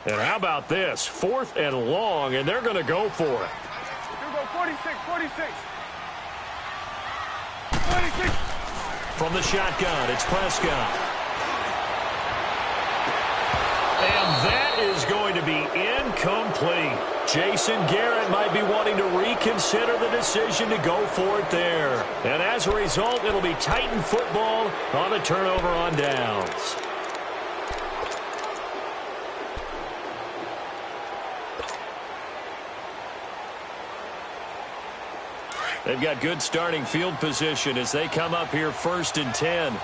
And how about this? 4th and long, and they're going to go for it. Here we go, 46, 46. 46. From the shotgun, it's Prescott. And that is going to be incomplete. Jason Garrett might be wanting to reconsider the decision to go for it there. And as a result, it'll be Titan football on the turnover on downs. They've got good starting field position as they come up here 1st and 10.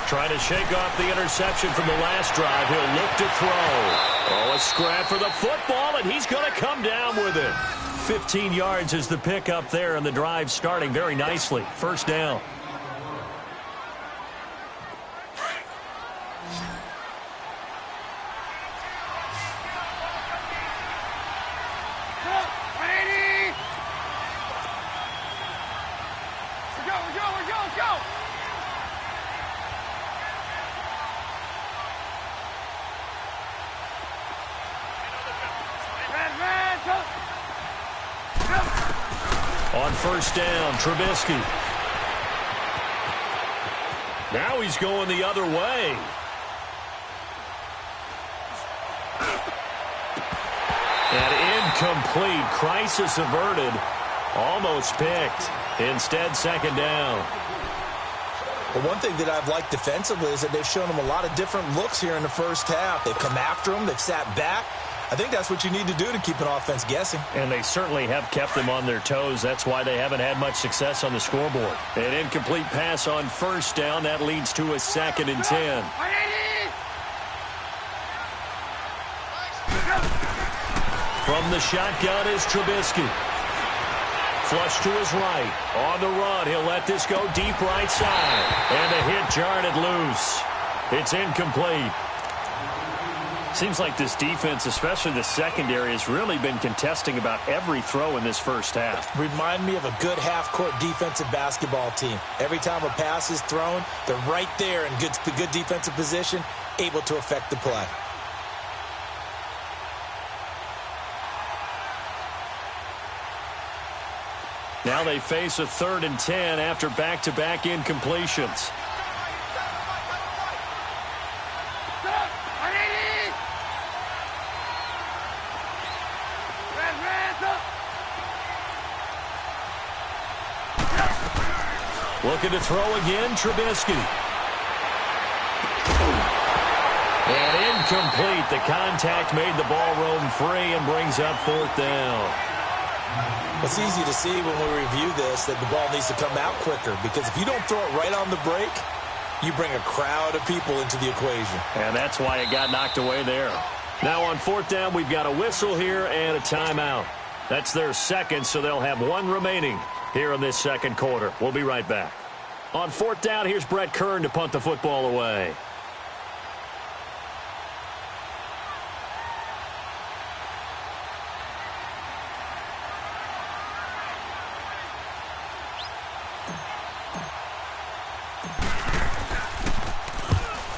Trying to shake off the interception from the last drive. He'll look to throw. Oh, a scrap for the football, and he's going to come down with it. 15 yards is the pickup there, and the drive starting very nicely. 1st down. On 1st down, Trubisky. Now he's going the other way. And incomplete. Crisis averted. Almost picked. Instead, 2nd down. Well, one thing that I've liked defensively is that they've shown them a lot of different looks here in the first half. They've come after them. They've sat back. I think that's what you need to do to keep an offense guessing. And they certainly have kept them on their toes. That's why they haven't had much success on the scoreboard. An incomplete pass on 1st down. That leads to a 2nd and 10. From the shotgun is Trubisky. Flush to his right. On the run, he'll let this go deep right side. And the hit jarred it loose. It's incomplete. Seems like this defense, especially the secondary, has really been contesting about every throw in this first half. Remind me of a good half-court defensive basketball team. Every time a pass is thrown, they're right there in good defensive position, able to affect the play. Now they face a 3rd and 10 after back-to-back incompletions. Looking to throw again, Trubisky. And incomplete. The contact made the ball roam free and brings up 4th down. It's easy to see when we review this that the ball needs to come out quicker, because if you don't throw it right on the break, you bring a crowd of people into the equation. And that's why it got knocked away there. Now on 4th down, we've got a whistle here and a timeout. That's their 2nd, so they'll have 1 remaining here in this 2nd quarter. We'll be right back. On 4th down, here's Brett Kern to punt the football away.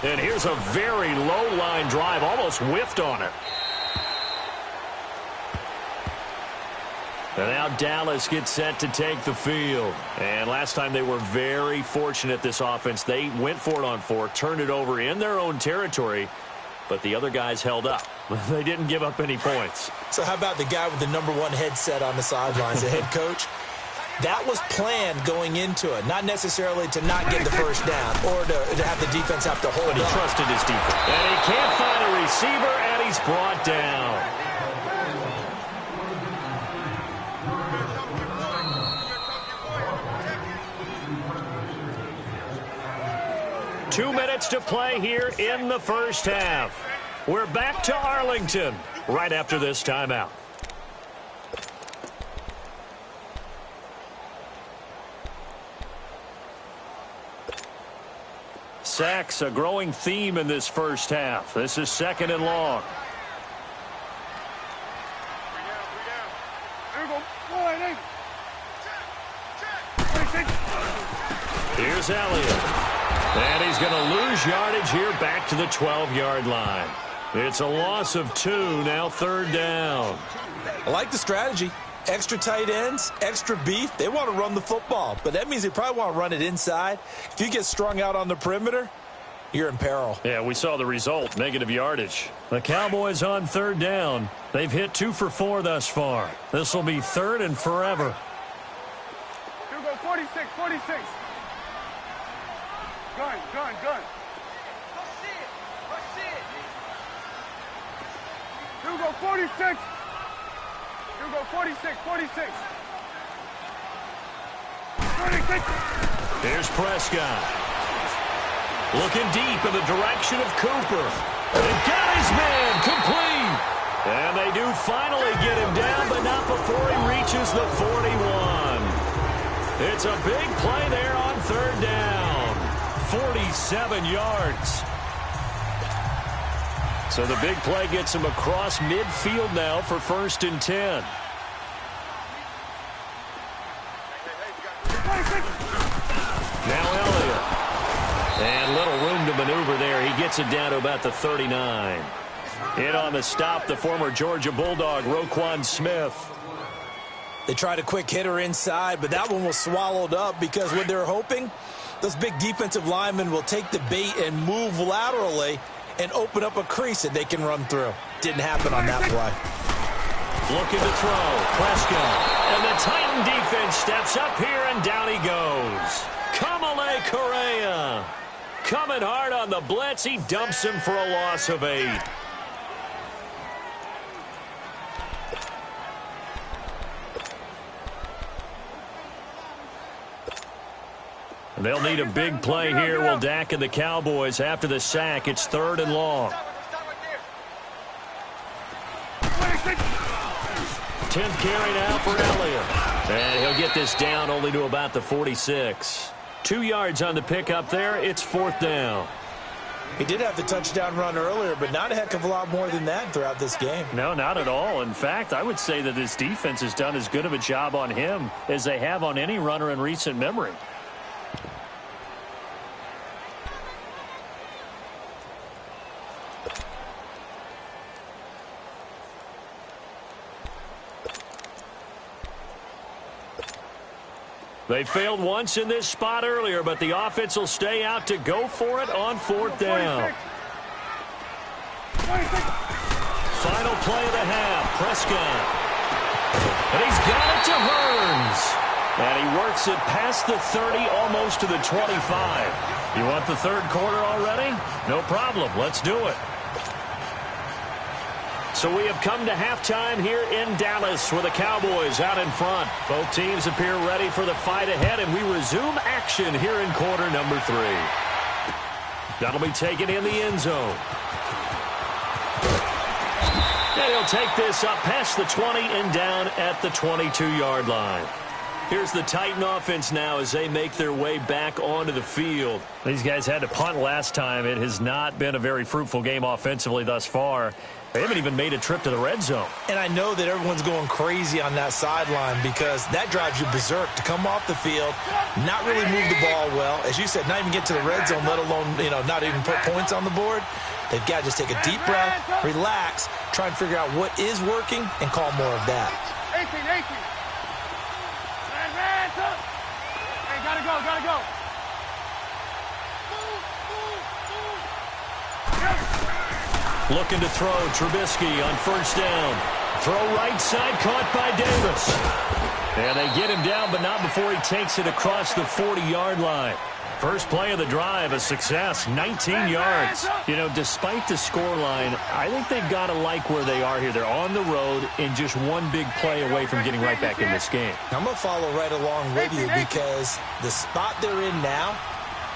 And here's a very low-line drive, almost whiffed on it. And now Dallas gets set to take the field. And last time they were very fortunate, this offense. They went for it on 4, turned it over in their own territory, but the other guys held up. They didn't give up any points. So how about the guy with the #1 headset on the sidelines, the head coach? That was planned going into it, not necessarily to not get the first down or to have the defense have to hold But he up. trusted his defense. And he can't find a receiver, and he's brought down. Two minutes to play here in the first half. We're back to Arlington right after this timeout. Sacks, a growing theme in this first half. This is 2nd and long. Here's Elliott. And he's going to lose yardage here back to the 12-yard line. It's a loss of 2, now 3rd down. I like the strategy. Extra tight ends, extra beef. They want to run the football, but that means they probably want to run it inside. If you get strung out on the perimeter, you're in peril. Yeah, we saw the result, negative yardage. The Cowboys on 3rd down. They've hit 2 for 4 thus far. This will be 3rd and forever. Here go 46, 46. Gun. Here go 46. Here go 46, 46. 46. Here's Prescott. Looking deep in the direction of Cooper. And got his man complete. And they do finally get him down, but not before he reaches the 41. It's a big play there on 3rd down. 47 yards. So the big play gets him across midfield now for 1st and 10. Now Elliott. And little room to maneuver there. He gets it down to about the 39. In on the stop, the former Georgia Bulldog, Roquan Smith. They tried a quick hitter inside, but that one was swallowed up because what they're hoping, those big defensive linemen will take the bait and move laterally and open up a crease that they can run through. Didn't happen on that play. Looking to throw. Prescott. And the Titan defense steps up here, and down he goes. Kamale Correa. Coming hard on the blitz. He dumps him for a loss of 8. They'll need a big play here. Will Dak and the Cowboys after the sack. It's 3rd and long. 10th carry now for Elliott. And he'll get this down only to about the 46. 2 yards on the pickup there. It's 4th down. He did have the touchdown run earlier, but not a heck of a lot more than that throughout this game. No, not at all. In fact, I would say that this defense has done as good of a job on him as they have on any runner in recent memory. They failed once in this spot earlier, but the offense will stay out to go for it on 4th down. 26. Final play of the half, Prescott. And he's got it to Hearns. And he works it past the 30, almost to the 25. You want the 3rd quarter already? No problem. Let's do it. So we have come to halftime here in Dallas with the Cowboys out in front. Both teams appear ready for the fight ahead, and we resume action here in quarter number 3. That'll be taken in the end zone. And he'll take this up past the 20 and down at the 22-yard line. Here's the Titan offense now as they make their way back onto the field. These guys had to punt last time. It has not been a very fruitful game offensively thus far. They haven't even made a trip to the red zone. And I know that everyone's going crazy on that sideline because that drives you berserk to come off the field, not really move the ball well. As you said, not even get to the red zone, let alone, not even put points on the board. They've got to just take a deep breath, relax, try and figure out what is working, and call more of that. 18. Hey, gotta go. Looking to throw, Trubisky on 1st down. Throw right side, caught by Davis. And they get him down, but not before he takes it across the 40-yard line. First play of the drive, a success, 19 yards. Despite the scoreline, I think they've got to like where they are here. They're on the road and just one big play away from getting right back in this game. I'm going to follow right along with you because the spot they're in now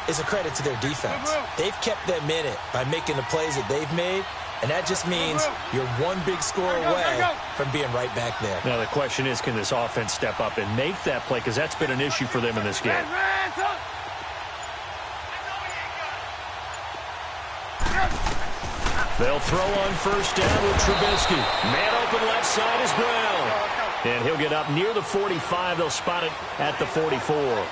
is a credit to their defense. They've kept them in it by making the plays that they've made. And that just means you're one big score away from being right back there. Now, the question is, can this offense step up and make that play? Because that's been an issue for them in this game. They'll throw on 1st down with Trubisky. Man open left side is Brown. And he'll get up near the 45. They'll spot it at the 44.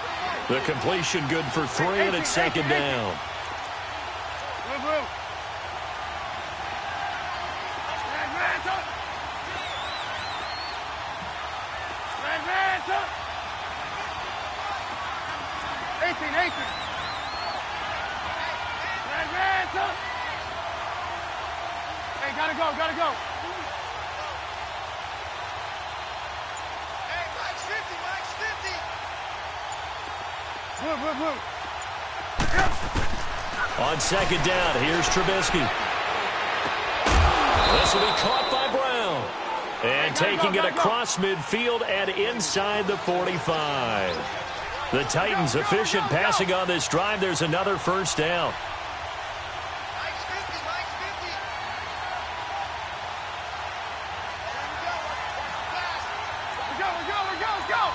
The completion good for 3, and it's second down. Blue, blue. Red, red, up. 18, 18. Red, red, up. Hey, gotta go, gotta go. Hey, Mike's 50, Mike's 50. Blue, blue, blue. On second down, here's Trubisky. This will be caught by Brown. And taking it across midfield and inside the 45. The Titans efficient passing on this drive. There's another first down. Mike's 50, Mike's 50. Let's go.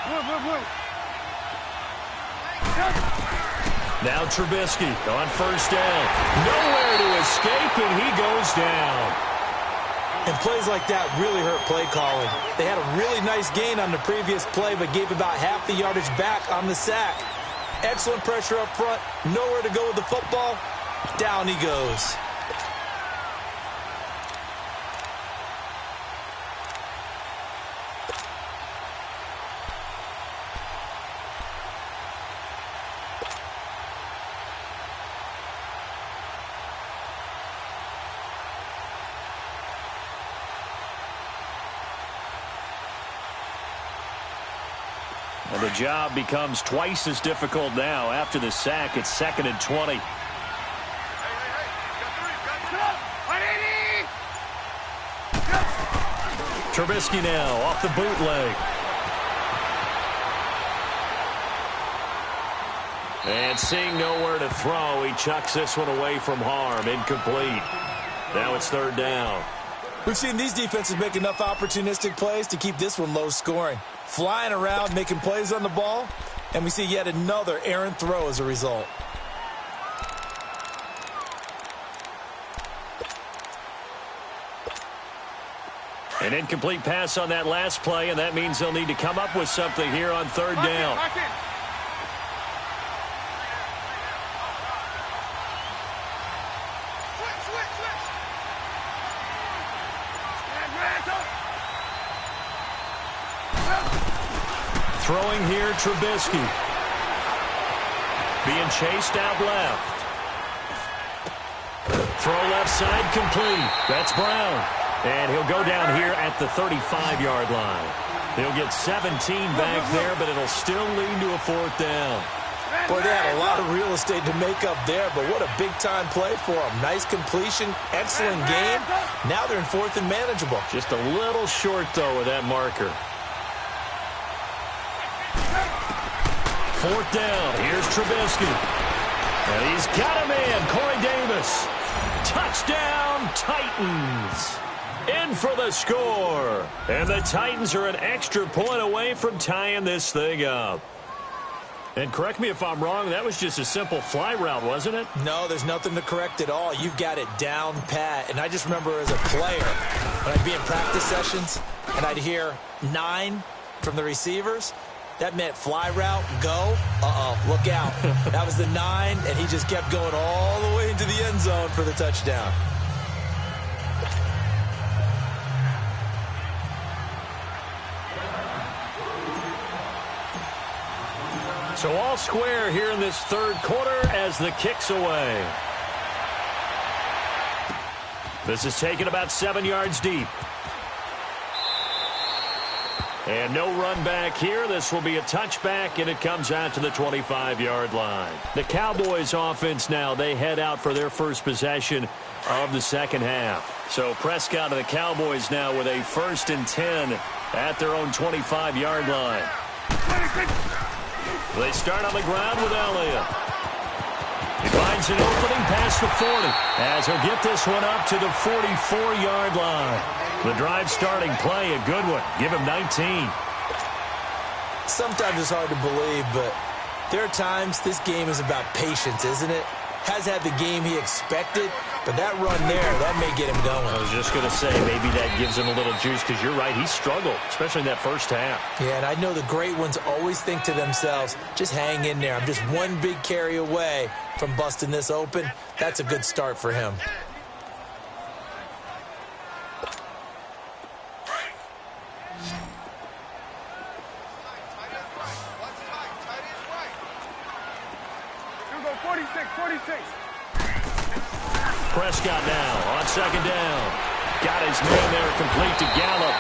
Blue, blue, blue. Now Trubisky on first down. Nowhere to escape, and he goes down. And plays like that really hurt play calling. They had a really nice gain on the previous play, but gave about half the yardage back on the sack. Excellent pressure up front. Nowhere to go with the football. Down he goes. And the job becomes twice as difficult now. After the sack, it's 2nd and 20. Trubisky now off the bootleg. And seeing nowhere to throw, he chucks this one away from harm. Incomplete. Now it's 3rd down. We've seen these defenses make enough opportunistic plays to keep this one low scoring. Flying around, making plays on the ball, and we see yet another errant throw as a result. An incomplete pass on that last play, and that means they'll need to come up with something here on 3rd down. Throwing here, Trubisky. Being chased out left. Throw left side complete. That's Brown. And he'll go down here at the 35-yard line. He'll get 17 back there, but it'll still lead to a 4th down. Boy, they had a lot of real estate to make up there, but what a big-time play for them. Nice completion, excellent game. Now they're in 4th and manageable. Just a little short, though, with that marker. 4th down. Here's Trubisky. And he's got a man, Corey Davis. Touchdown, Titans. In for the score. And the Titans are an extra point away from tying this thing up. And correct me if I'm wrong, that was just a simple fly route, wasn't it? No, there's nothing to correct at all. You've got it down pat. And I just remember as a player, when I'd be in practice sessions, and I'd hear 9 from the receivers, that meant fly route, go. Look out. That was the 9, and he just kept going all the way into the end zone for the touchdown. So all square here in this 3rd quarter as the kick's away. This is taken about 7 yards deep. And no run back here. This will be a touchback, and it comes out to the 25-yard line. The Cowboys offense now, they head out for their first possession of the 2nd half. So Prescott and the Cowboys now with a 1st and 10 at their own 25-yard line. They start on the ground with Elliott. He finds an opening past the 40 as he'll get this one up to the 44-yard line. The drive starting play, a good one. Give him 19. Sometimes it's hard to believe, but there are times this game is about patience, isn't it? Has had the game he expected, But that run there, that may get him going. I was just going to say, maybe that gives him a little juice, because you're right, he struggled, especially in that first half. Yeah, and I know the great ones always think to themselves, just hang in there. I'm just one big carry away from busting this open. That's a good start for him. Prescott now on second down. Got his man there complete to Gallup.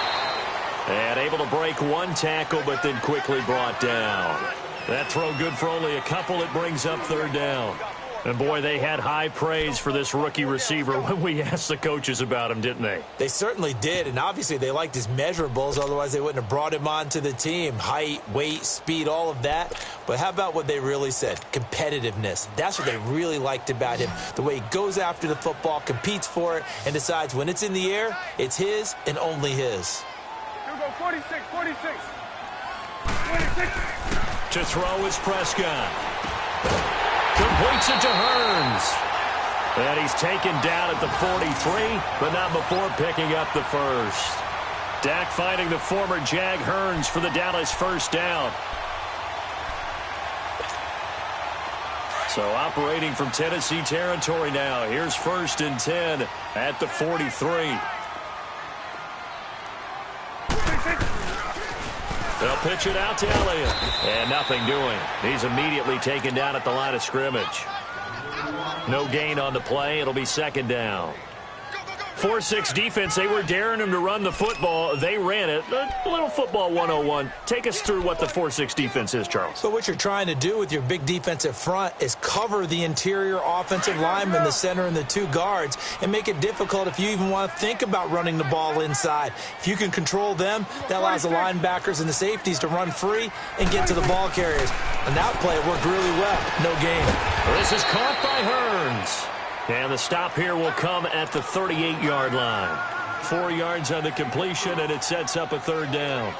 And able to break one tackle, but then quickly brought down. That throw good for only a couple. It brings up third down. And, boy, they had high praise for this rookie receiver when we asked the coaches about him, didn't they? They certainly did, and obviously they liked his measurables. Otherwise, they wouldn't have brought him onto the team. Height, weight, speed, all of that. But how about what they really said? Competitiveness. That's what they really liked about him. The way he goes after the football, competes for it, and decides when it's in the air, it's his and only his. Here we go, 46. To throw is Prescott. Completes it to Hearns. And he's taken down at the 43, but not before picking up the first. Dak finding the former Jag Hearns for the Dallas first down. So operating from Tennessee territory now. Here's 1st and 10 at the 43. They'll pitch it out to Elliott. And nothing doing. He's immediately taken down at the line of scrimmage. No gain on the play. It'll be second down. 4-6 defense. They were daring him to run the football. They ran it. A little football 101. Take us through what the 4-6 defense is, Charles. So what you're trying to do with your big defensive front is cover the interior offensive lineman, the center, and the two guards, and make it difficult if you even want to think about running the ball inside. If you can control them, that allows the linebackers and the safeties to run free and get to the ball carriers. And that play worked really well. No gain. This is caught by Hearns. And the stop here will come at the 38-yard line. 4 yards on the completion, and it sets up a third down.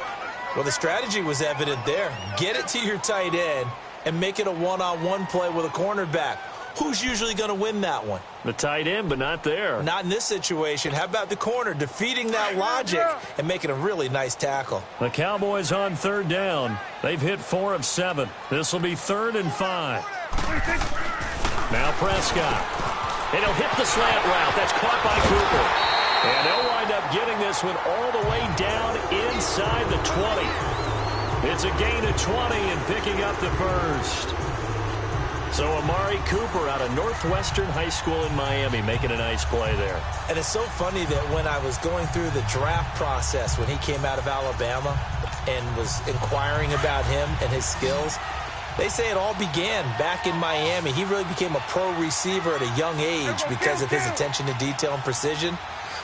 Well, the strategy was evident there. Get it to your tight end and make it a one-on-one play with a cornerback. Who's usually going to win that one? The tight end, but not there. Not in this situation. How about the corner defeating that logic and making a really nice tackle? The Cowboys on third down. They've hit 4 of 7. This will be 3rd and 5. Now Prescott. And he'll hit the slant route. That's caught by Cooper. And they'll wind up getting this one all the way down inside the 20. It's a gain of 20 and picking up the first. So Amari Cooper out of Northwestern High School in Miami making a nice play there. And it's so funny that when I was going through the draft process when he came out of Alabama and was inquiring about him and his skills, they say it all began back in Miami. He really became a pro receiver at a young age because of his attention to detail and precision.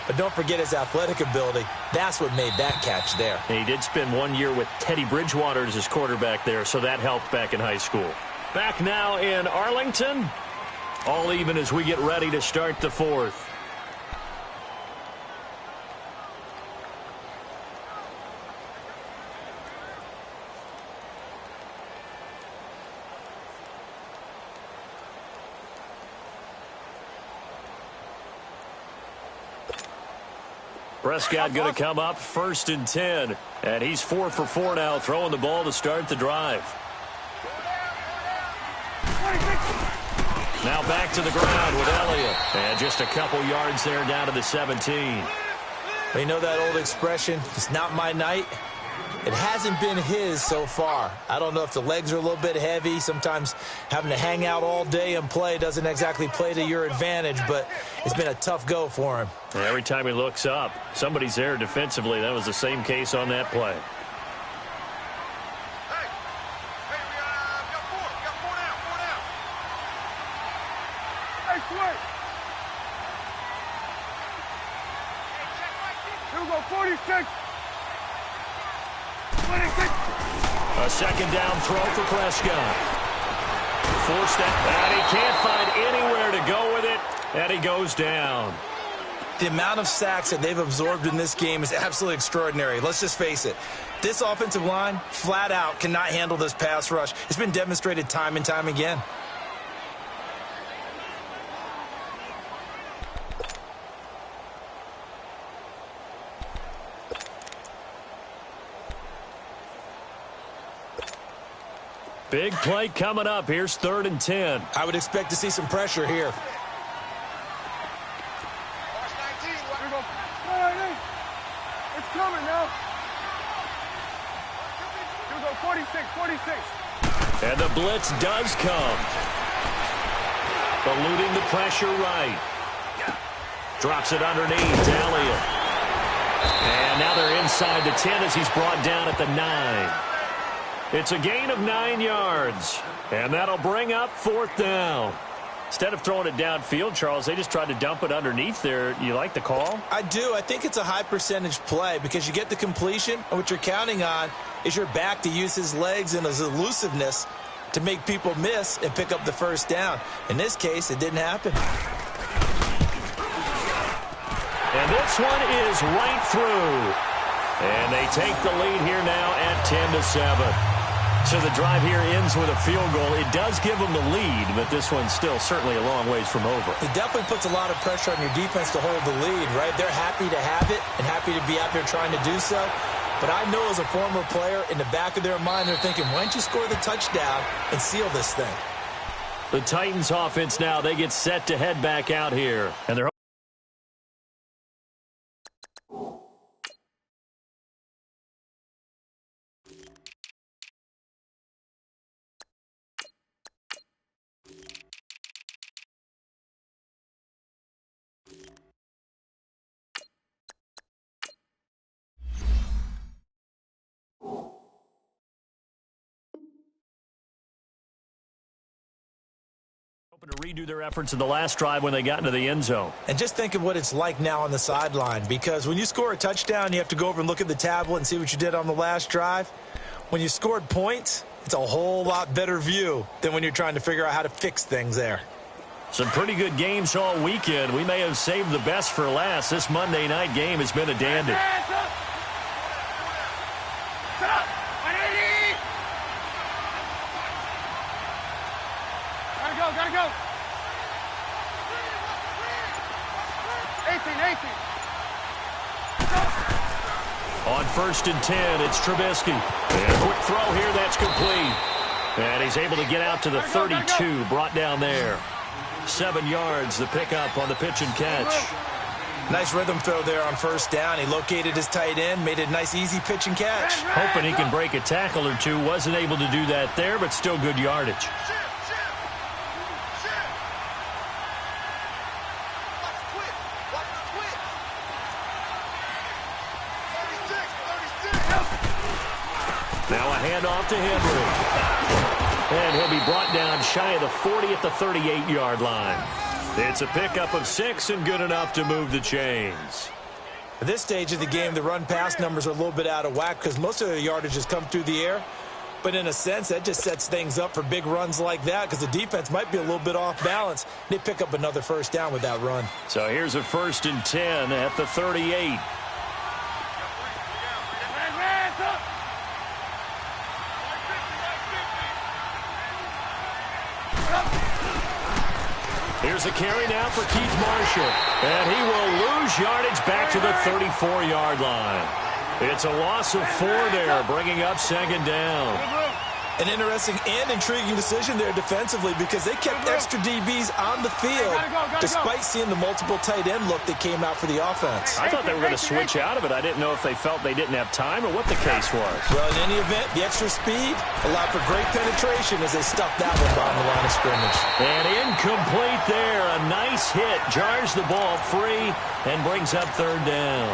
But don't forget his athletic ability. That's what made that catch there. And he did spend 1 year with Teddy Bridgewater as his quarterback there, so that helped back in high school. Back now in Arlington. All even as we get ready to start the fourth. Prescott going to come up 1st and 10. And he's 4 for 4 now, throwing the ball to start the drive. Now back to the ground with Elliott. And just a couple yards there down to the 17. You know that old expression, it's not my night? It hasn't been his so far. I don't know if the legs are a little bit heavy. Sometimes having to hang out all day and play doesn't exactly play to your advantage, but it's been a tough go for him. And every time he looks up, somebody's there defensively. That was the same case on that play. Hey, we got 4 down. Hey, Sway. Here we go, 46. A second down throw for Prescott. Forced that, and he can't find anywhere to go with it, and he goes down. The amount of sacks that they've absorbed in this game is absolutely extraordinary. Let's just face it. This offensive line, flat out, cannot handle this pass rush. It's been demonstrated time and time again. Big play coming up. Here's 3rd and 10. I would expect to see some pressure here. Here we go. It's coming now. Here we go. 46, 46. And the blitz does come. Eluding the pressure right. Drops it underneath. Elliott. And now they're inside the 10 as he's brought down at the 9. It's a gain of 9 yards. And that'll bring up 4th down. Instead of throwing it downfield, Charles, they just tried to dump it underneath there. You like the call? I do. I think it's a high percentage play because you get the completion, and what you're counting on is your back to use his legs and his elusiveness to make people miss and pick up the 1st down. In this case, it didn't happen. And this one is right through. And they take the lead here now at 10-7. So the drive here ends with a field goal. It does give them the lead, but this one's still certainly a long ways from over. It definitely puts a lot of pressure on your defense to hold the lead, right? They're happy to have it and happy to be out there trying to do so. But I know as a former player, in the back of their mind, they're thinking, why don't you score the touchdown and seal this thing? The Titans offense now, they get set to head back out here. And they're hoping to redo their efforts in the last drive when they got into the end zone. And just think of what it's like now on the sideline, because when you score a touchdown, you have to go over and look at the tablet and see what you did on the last drive. When you scored points, it's a whole lot better view than when you're trying to figure out how to fix things there. Some pretty good games all weekend. We may have saved the best for last. This Monday night game has been a dandy. Hands up. Set up. 180. Gotta go. 18. On 1st and 10, it's Trubisky. And a quick throw here, that's complete. And he's able to get out to the 32, brought down there. 7 yards, the pickup on the pitch and catch. Nice rhythm throw there on 1st down. He located his tight end, made it a nice, easy pitch and catch. Hoping he can break a tackle or two. Wasn't able to do that there, but still good yardage. Now a handoff to Henry. And he'll be brought down shy of the 40 at the 38-yard line. It's a pickup of 6 and good enough to move the chains. At this stage of the game, the run-pass numbers are a little bit out of whack because most of the yardage has come through the air. But in a sense, that just sets things up for big runs like that because the defense might be a little bit off balance. They pick up another 1st down with that run. So here's a 1st and 10 at the 38. Here's a carry now for Keith Marshall. And he will lose yardage back to the 34-yard line. It's a loss of 4 there, bringing up 2nd down. An interesting and intriguing decision there defensively because they kept extra DBs on the field despite seeing the multiple tight end look that came out for the offense. I thought they were going to switch out of it. I didn't know if they felt they didn't have time or what the case was. Well, in any event, the extra speed allowed for great penetration as they stuffed that one on the line of scrimmage. And incomplete there. A nice hit. Jars the ball free and brings up 3rd down.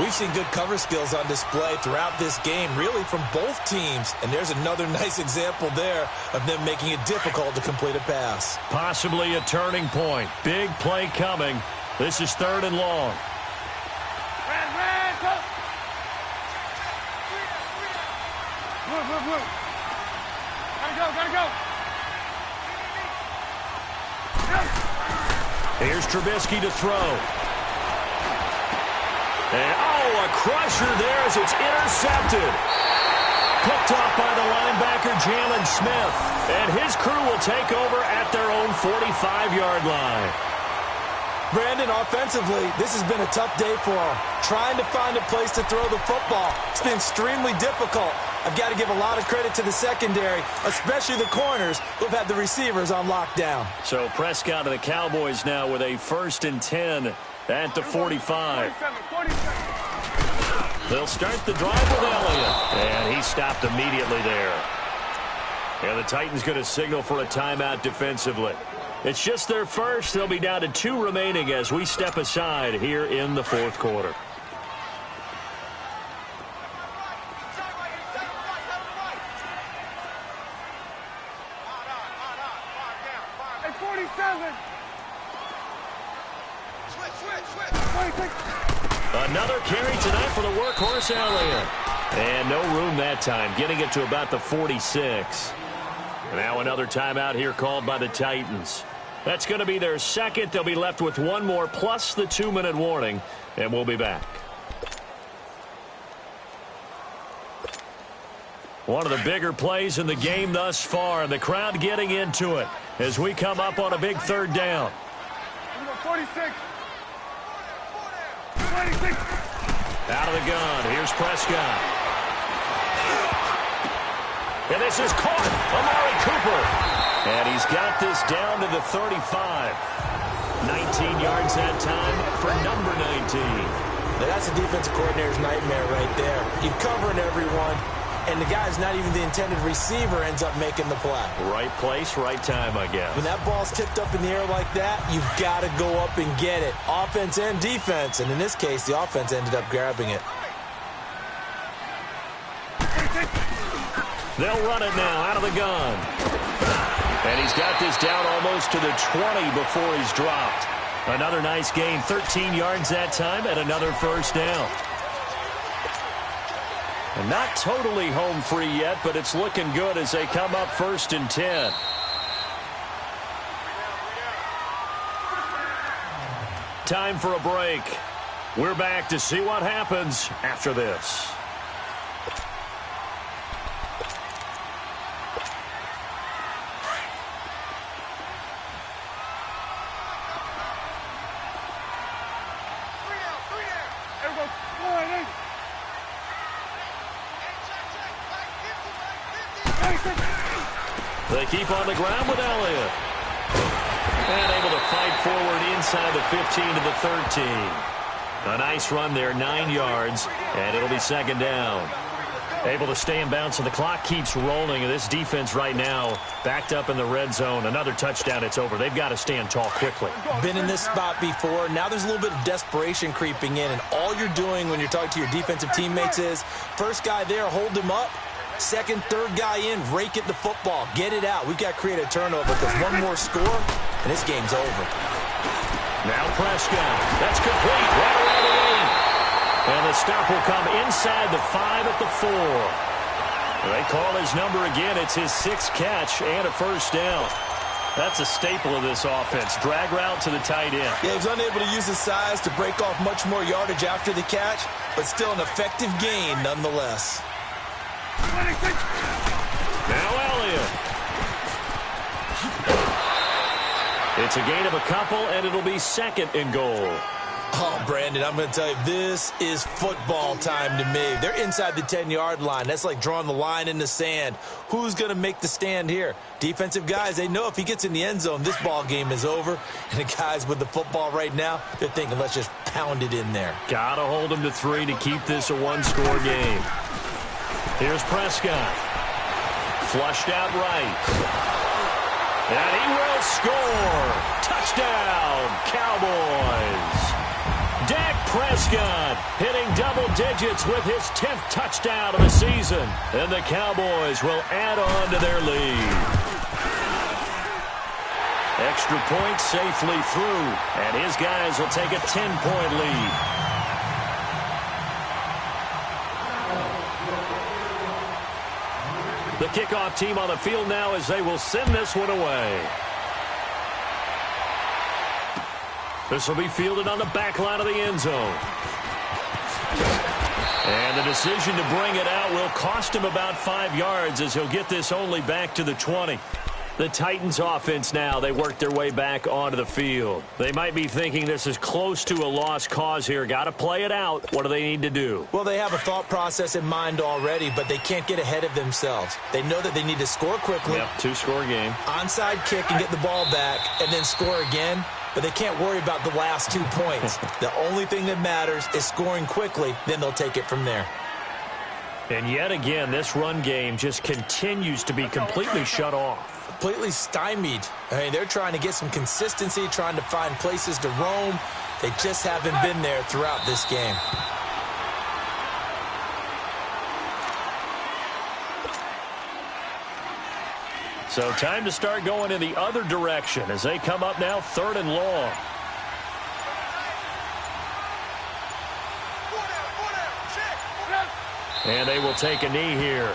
We've seen good cover skills on display throughout this game, really from both teams. And there's another nice example there of them making it difficult to complete a pass. Possibly a turning point. Big play coming. This is 3rd and long. Gotta go. Here's Trubisky to throw. And, a crusher there as it's intercepted. Picked off by the linebacker, Jalen Smith. And his crew will take over at their own 45-yard line. Brandon, offensively, this has been a tough day for him. Trying to find a place to throw the football. It's been extremely difficult. I've got to give a lot of credit to the secondary, especially the corners who've had the receivers on lockdown. So Prescott and the Cowboys now with a 1st and 10 at the 45. 47. They'll start the drive with Elliott, and he stopped immediately there. And the Titans going to signal for a timeout defensively. It's just their first. They'll be down to 2 remaining as we step aside here in the 4th quarter. Hey, 47. Switch. Another carry tonight for the workhorse Elliott. And no room that time, getting it to about the 46. Now another timeout here called by the Titans. That's going to be their second. They'll be left with one more plus the 2-minute warning, and we'll be back. One of the bigger plays in the game thus far, and the crowd getting into it as we come up on a big 3rd down. 46. 26. Out of the gun, here's Prescott. And this is caught. Amari Cooper. And he's got this down to the 35. 19 yards that time for number 19. Now that's a defensive coordinator's nightmare right there. You're covering everyone, and the guy's not even the intended receiver ends up making the play. Right place, right time, I guess. When that ball's tipped up in the air like that, you've got to go up and get it. Offense and defense. And in this case, the offense ended up grabbing it. They'll run it now out of the gun. And he's got this down almost to the 20 before he's dropped. Another nice gain, 13 yards that time, and another 1st down. And not totally home free yet, but it's looking good as they come up 1st and 10. Time for a break. We're back to see what happens after this. They keep on the ground with Elliott. And able to fight forward inside the 15 to the 13. A nice run there, 9 yards, and it'll be 2nd down. Able to stay in bounds, so the clock keeps rolling. And this defense right now backed up in the red zone. Another touchdown, it's over. They've got to stand tall quickly. Been in this spot before. Now there's a little bit of desperation creeping in, and all you're doing when you're talking to your defensive teammates is, first guy there, hold him up. Second, third guy in, rake at the football. Get it out. We've got to create a turnover because one more score, and this game's over. Now Prescott. That's complete. Right around the 8. And the stop will come inside the 5 at the 4. They call his number again. It's his 6th catch and a 1st down. That's a staple of this offense. Drag route to the tight end. Yeah, he was unable to use his size to break off much more yardage after the catch, but still an effective gain nonetheless. 26. Now Elliott. It's a gain of a couple, and it'll be 2nd and goal. Oh, Brandon, I'm going to tell you, this is football time to me. They're inside the 10-yard line. That's like drawing the line in the sand. Who's going to make the stand here? Defensive guys, they know if he gets in the end zone, this ball game is over. And the guys with the football right now, they're thinking, let's just pound it in there. Got to hold him to 3 to keep this a one-score game. Here's Prescott. Flushed out right. And he will score. Touchdown, Cowboys. Dak Prescott hitting double digits with his 10th touchdown of the season. And the Cowboys will add on to their lead. Extra point safely through. And his guys will take a 10-point lead. The kickoff team on the field now as they will send this one away. This will be fielded on the back line of the end zone. And the decision to bring it out will cost him about 5 yards as he'll get this only back to the 20. The Titans offense now, they work their way back onto the field. They might be thinking this is close to a lost cause here. Got to play it out. What do they need to do? Well, they have a thought process in mind already, but they can't get ahead of themselves. They know that they need to score quickly. Yep, two-score game. Onside kick and get the ball back and then score again. But they can't worry about the last 2 points. The only thing that matters is scoring quickly. Then they'll take it from there. And yet again, this run game just continues to be completely shut off. Completely stymied. I mean, they're trying to get some consistency, trying to find places to roam. They just haven't been there throughout this game. So time to start going in the other direction as they come up now 3rd and long. And they will take a knee here.